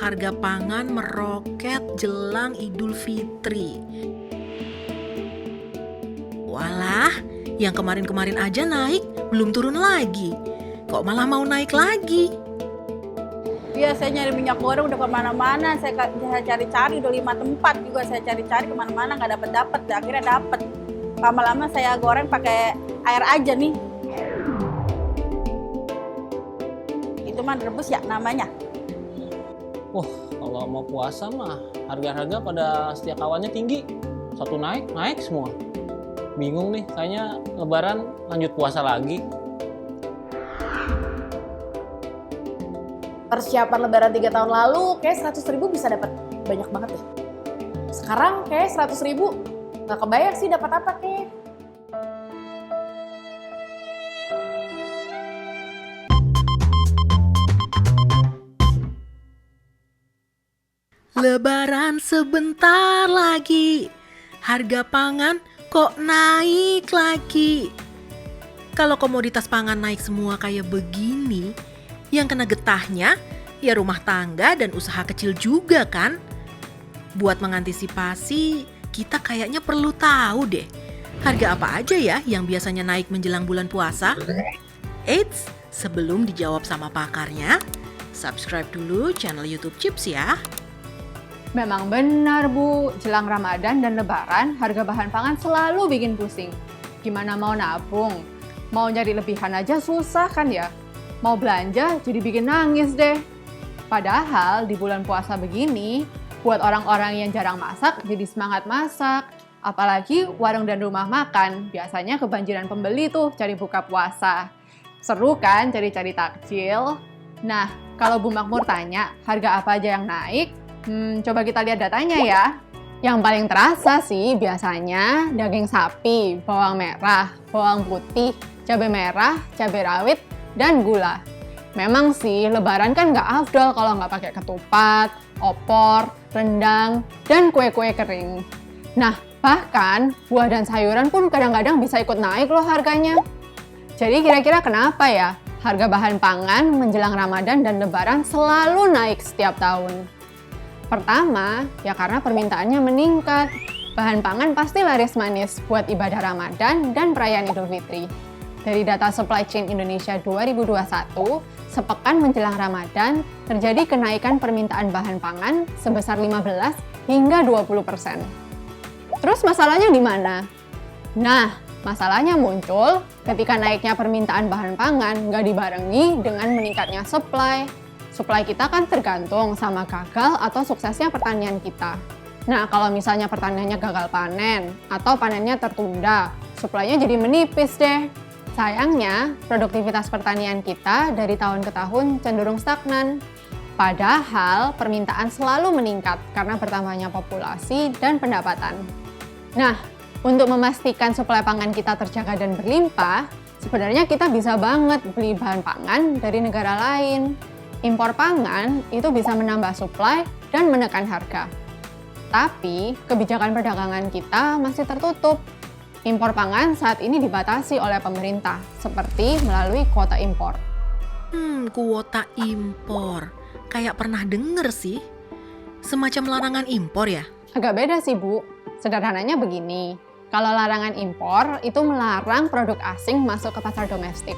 harga pangan meroket jelang Idul Fitri. Walah, yang kemarin-kemarin aja naik, belum turun lagi. Kok malah mau naik lagi? Iya, saya nyari minyak goreng udah kemana-mana. Saya cari-cari, udah 5 tempat juga saya cari-cari kemana-mana, nggak dapet. Akhirnya dapet. Lama-lama saya goreng pakai air aja nih. Itu mah rebus ya namanya. Wah, kalau mau puasa mah harga-harga pada setiap kawannya tinggi. Satu naik semua. Bingung nih, kayaknya lebaran lanjut puasa lagi. Persiapan lebaran 3 tahun lalu kayak 100.000 bisa dapat banyak banget deh. Sekarang kayak 100.000 nggak kebayang sih dapat apa kayak. Lebaran sebentar lagi. Harga pangan kok naik lagi. Kalau komoditas pangan naik semua kayak begini, yang kena getahnya ya rumah tangga dan usaha kecil juga kan? Buat mengantisipasi, kita kayaknya perlu tahu deh, harga apa aja ya yang biasanya naik menjelang bulan puasa? Eits, sebelum dijawab sama pakarnya, subscribe dulu channel YouTube Chips ya. Memang benar, Bu. Jelang Ramadan dan Lebaran, harga bahan pangan selalu bikin pusing. Gimana mau nabung? Mau nyari lebihan aja susah kan ya? Mau belanja jadi bikin nangis deh. Padahal di bulan puasa begini, buat orang-orang yang jarang masak jadi semangat masak. Apalagi warung dan rumah makan, biasanya kebanjiran pembeli tuh cari buka puasa. Seru kan cari-cari takjil? Nah, kalau Bu Makmur tanya harga apa aja yang naik, coba kita lihat datanya ya. Yang paling terasa sih biasanya daging sapi, bawang merah, bawang putih, cabai merah, cabai rawit, dan gula. Memang sih lebaran kan nggak afdol kalau nggak pakai ketupat, opor, rendang, dan kue-kue kering. Nah, bahkan buah dan sayuran pun kadang-kadang bisa ikut naik loh harganya. Jadi kira-kira kenapa ya harga bahan pangan menjelang Ramadan dan Lebaran selalu naik setiap tahun? Pertama, ya karena permintaannya meningkat. Bahan pangan pasti laris manis buat ibadah Ramadan dan perayaan Idul Fitri. Dari data Supply Chain Indonesia 2021, sepekan menjelang Ramadan, terjadi kenaikan permintaan bahan pangan sebesar 15 hingga 20%. Terus masalahnya di mana? Nah, masalahnya muncul ketika naiknya permintaan bahan pangan nggak dibarengi dengan meningkatnya supply. Supply kita kan tergantung sama gagal atau suksesnya pertanian kita. Nah, kalau misalnya pertaniannya gagal panen atau panennya tertunda, supply-nya jadi menipis deh. Sayangnya, produktivitas pertanian kita dari tahun ke tahun cenderung stagnan. Padahal, permintaan selalu meningkat karena bertambahnya populasi dan pendapatan. Nah, untuk memastikan suplai pangan kita terjaga dan berlimpah, sebenarnya kita bisa banget beli bahan pangan dari negara lain. Impor pangan itu bisa menambah suplai dan menekan harga. Tapi, kebijakan perdagangan kita masih tertutup. Impor pangan saat ini dibatasi oleh pemerintah, seperti melalui kuota impor. Kuota impor. Kayak pernah denger sih. Semacam larangan impor ya? Agak beda sih, Bu. Sederhananya begini, kalau larangan impor itu melarang produk asing masuk ke pasar domestik.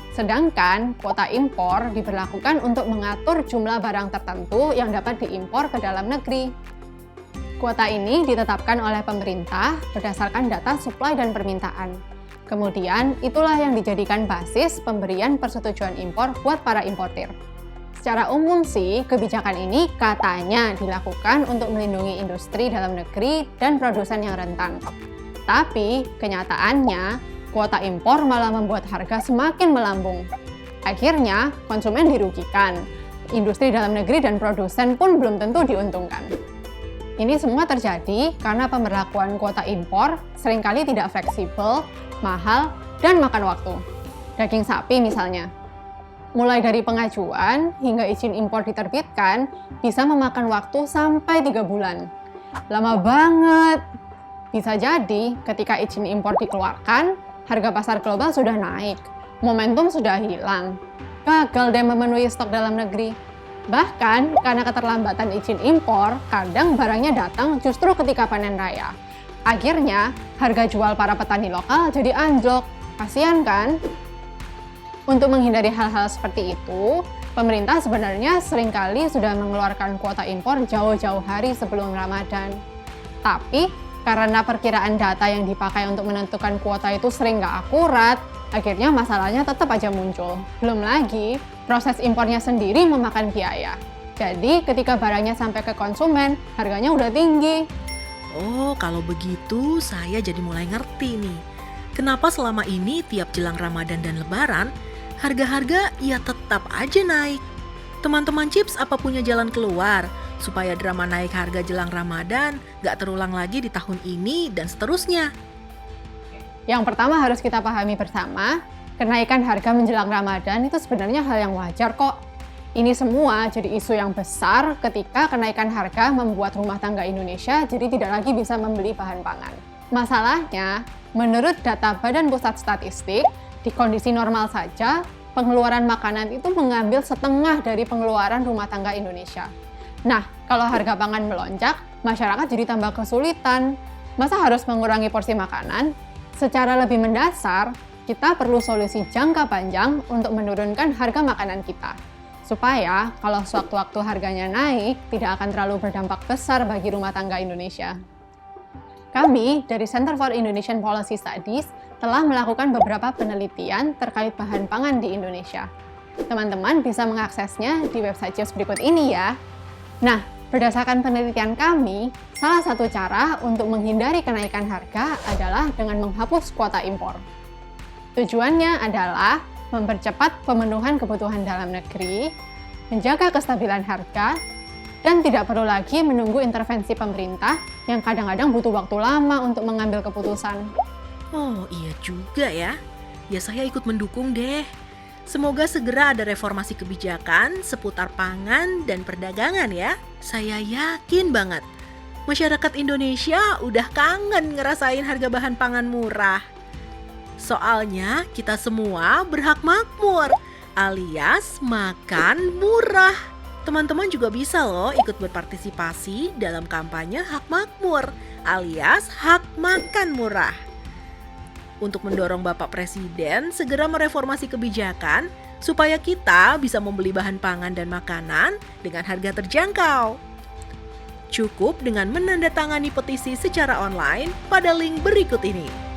Sedangkan kuota impor diberlakukan untuk mengatur jumlah barang tertentu yang dapat diimpor ke dalam negeri. Kuota ini ditetapkan oleh pemerintah berdasarkan data supply dan permintaan. Kemudian, itulah yang dijadikan basis pemberian persetujuan impor buat para importir. Secara umum sih, kebijakan ini katanya dilakukan untuk melindungi industri dalam negeri dan produsen yang rentan. Tapi, kenyataannya, kuota impor malah membuat harga semakin melambung. Akhirnya, konsumen dirugikan. Industri dalam negeri dan produsen pun belum tentu diuntungkan. Ini semua terjadi karena pemberlakuan kuota impor seringkali tidak fleksibel, mahal, dan makan waktu. Daging sapi misalnya. Mulai dari pengajuan hingga izin impor diterbitkan, bisa memakan waktu sampai 3 bulan. Lama banget. Bisa jadi ketika izin impor dikeluarkan, harga pasar global sudah naik, momentum sudah hilang. Gagal deh memenuhi stok dalam negeri. Bahkan karena keterlambatan izin impor, kadang barangnya datang justru ketika panen raya. Akhirnya, harga jual para petani lokal jadi anjlok. Kasian kan? Untuk menghindari hal-hal seperti itu, pemerintah sebenarnya seringkali sudah mengeluarkan kuota impor jauh-jauh hari sebelum Ramadan. Tapi, karena perkiraan data yang dipakai untuk menentukan kuota itu sering nggak akurat, akhirnya masalahnya tetap aja muncul. Belum lagi, proses impornya sendiri memakan biaya. Jadi, ketika barangnya sampai ke konsumen, harganya udah tinggi. Oh, kalau begitu saya jadi mulai ngerti nih. Kenapa selama ini tiap jelang Ramadan dan Lebaran, harga-harga ya tetap aja naik. Teman-teman Chips, apa punya jalan keluar supaya drama naik harga jelang Ramadan gak terulang lagi di tahun ini dan seterusnya? Yang pertama harus kita pahami bersama, kenaikan harga menjelang Ramadan itu sebenarnya hal yang wajar kok. Ini semua jadi isu yang besar ketika kenaikan harga membuat rumah tangga Indonesia jadi tidak lagi bisa membeli bahan pangan. Masalahnya, menurut data Badan Pusat Statistik, di kondisi normal saja, pengeluaran makanan itu mengambil setengah dari pengeluaran rumah tangga Indonesia. Nah, kalau harga pangan melonjak, masyarakat jadi tambah kesulitan. Masa harus mengurangi porsi makanan? Secara lebih mendasar, kita perlu solusi jangka panjang untuk menurunkan harga makanan kita. Supaya kalau sewaktu-waktu harganya naik, tidak akan terlalu berdampak besar bagi rumah tangga Indonesia. Kami dari Center for Indonesian Policy Studies telah melakukan beberapa penelitian terkait bahan pangan di Indonesia. Teman-teman bisa mengaksesnya di website Chips berikut ini ya. Nah, berdasarkan penelitian kami, salah satu cara untuk menghindari kenaikan harga adalah dengan menghapus kuota impor. Tujuannya adalah mempercepat pemenuhan kebutuhan dalam negeri, menjaga kestabilan harga, dan tidak perlu lagi menunggu intervensi pemerintah yang kadang-kadang butuh waktu lama untuk mengambil keputusan. Oh iya juga ya. Ya saya ikut mendukung deh. Semoga segera ada reformasi kebijakan seputar pangan dan perdagangan ya. Saya yakin banget masyarakat Indonesia udah kangen ngerasain harga bahan pangan murah. Soalnya kita semua berhak makmur, alias makan murah. Teman-teman juga bisa loh ikut berpartisipasi dalam kampanye hak makmur, alias hak makan murah. Untuk mendorong Bapak Presiden segera mereformasi kebijakan supaya kita bisa membeli bahan pangan dan makanan dengan harga terjangkau. Cukup dengan menandatangani petisi secara online pada link berikut ini.